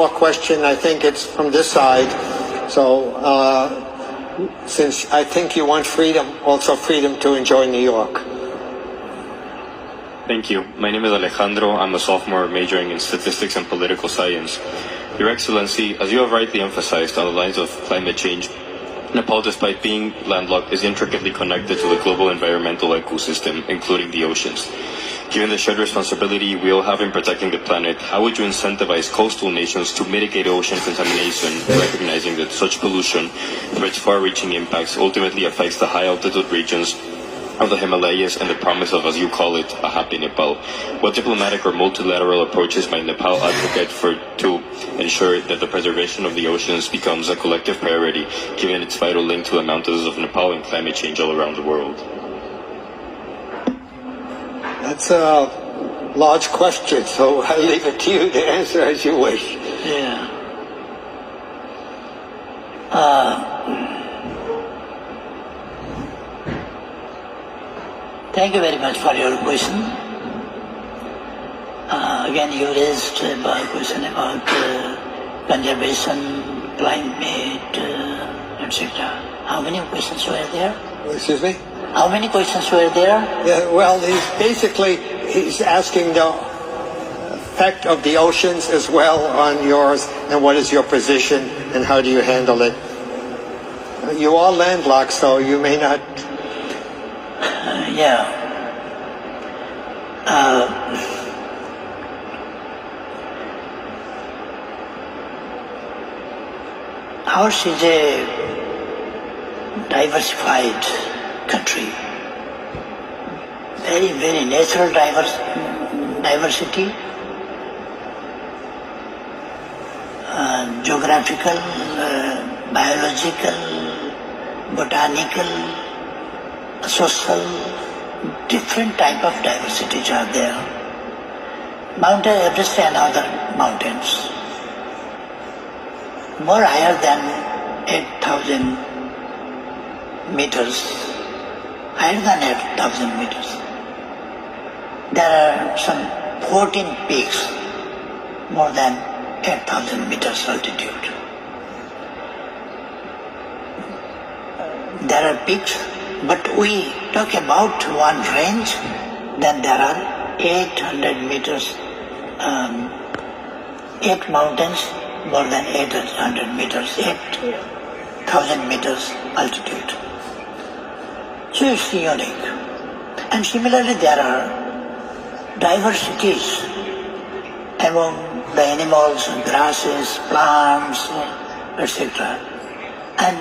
Question, I think it's from this side. So, since I think you want freedom, also freedom to enjoy New York. Thank you. My name is Alejandro. I'm a sophomore majoring in statistics and political science. Your Excellency, as you have rightly emphasized on the lines of climate change, Nepal, despite being landlocked, is intricately connected to the global environmental ecosystem, including the oceans. Given the shared responsibility we all have in protecting the planet, how would you incentivize coastal nations to mitigate ocean contamination, recognizing that such pollution, through its far-reaching impacts, ultimately affects the high-altitude regions of the Himalayas and the promise of, as you call it, a happy Nepal? What diplomatic or multilateral approaches might Nepal advocate to ensure that the preservation of the oceans becomes a collective priority, given its vital link to the mountains of Nepal and climate change all around the world? That's a large question, so I'll leave it to you to answer as you wish. Yeah. Thank you very much for your question. Again, you raised a question about conservation, climate, etc. How many questions were there? Excuse me? How many questions were there? Yeah, well, he's asking the effect of the oceans as well on yours, and what is your position, and how do you handle it? You are landlocked, so you may not... Yeah. Ours is a diversified country. Very, very natural diversity, geographical, biological, botanical, social, different type of diversities are there. Mount Everest and other mountains, more higher than 8,000 meters, higher than 8,000 meters. There are some 14 peaks, more than 8,000 meters altitude. There are peaks, but we talk about one range, then there are 800 meters, 8 mountains, more than 800 meters, 8,000 meters altitude. So it's unique. And similarly, there are diversities among the animals, grasses, plants, etc. And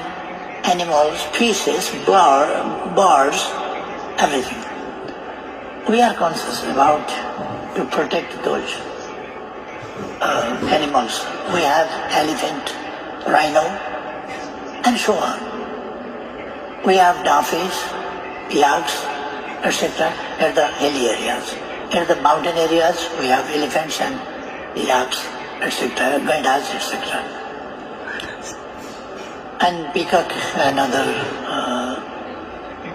animals, species, birds, everything. We are conscious about to protect those animals. We have elephant, rhino, and so on. We have dolphins, yaks, etc. at the hilly areas. In the mountain areas, we have elephants and yaks, etc., gaidas, etc. And peacock and other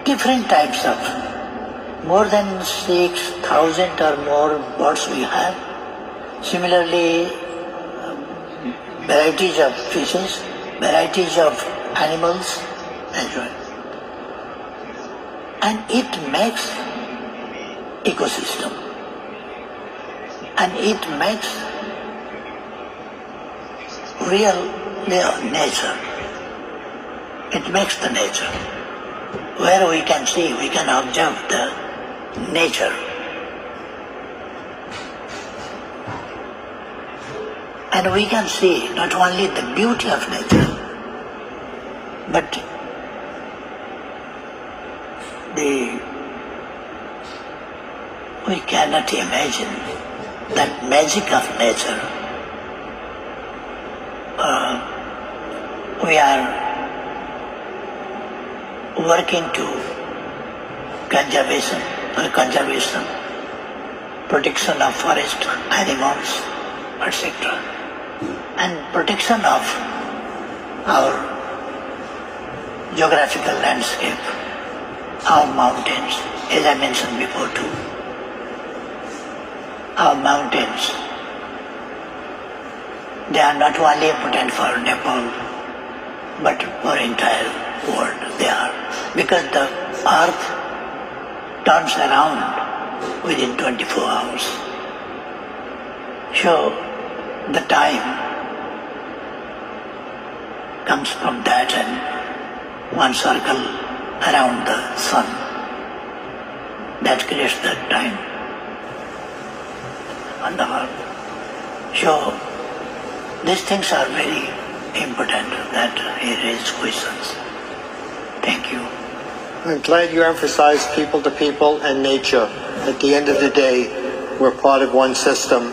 different types of, more than 6,000 or more birds we have. Similarly, varieties of fishes, varieties of animals, as well. And it makes ecosystem. And it makes real nature. It makes the nature. Where we can see, we can observe the nature. And we can see not only the beauty of nature, but we cannot imagine that magic of nature. We are working to conservation, protection of forest, animals, etc. And protection of our geographical landscape, our mountains, as I mentioned before too. Our mountains They are not only important for Nepal, but for entire world they are. Because the earth turns around within 24 hours. So the time comes from that and one circle around the sun. That creates that time on the earth. So these things are very important that he raised questions. Thank you. I'm glad you emphasized people to people and nature. At the end of the day, we're part of one system.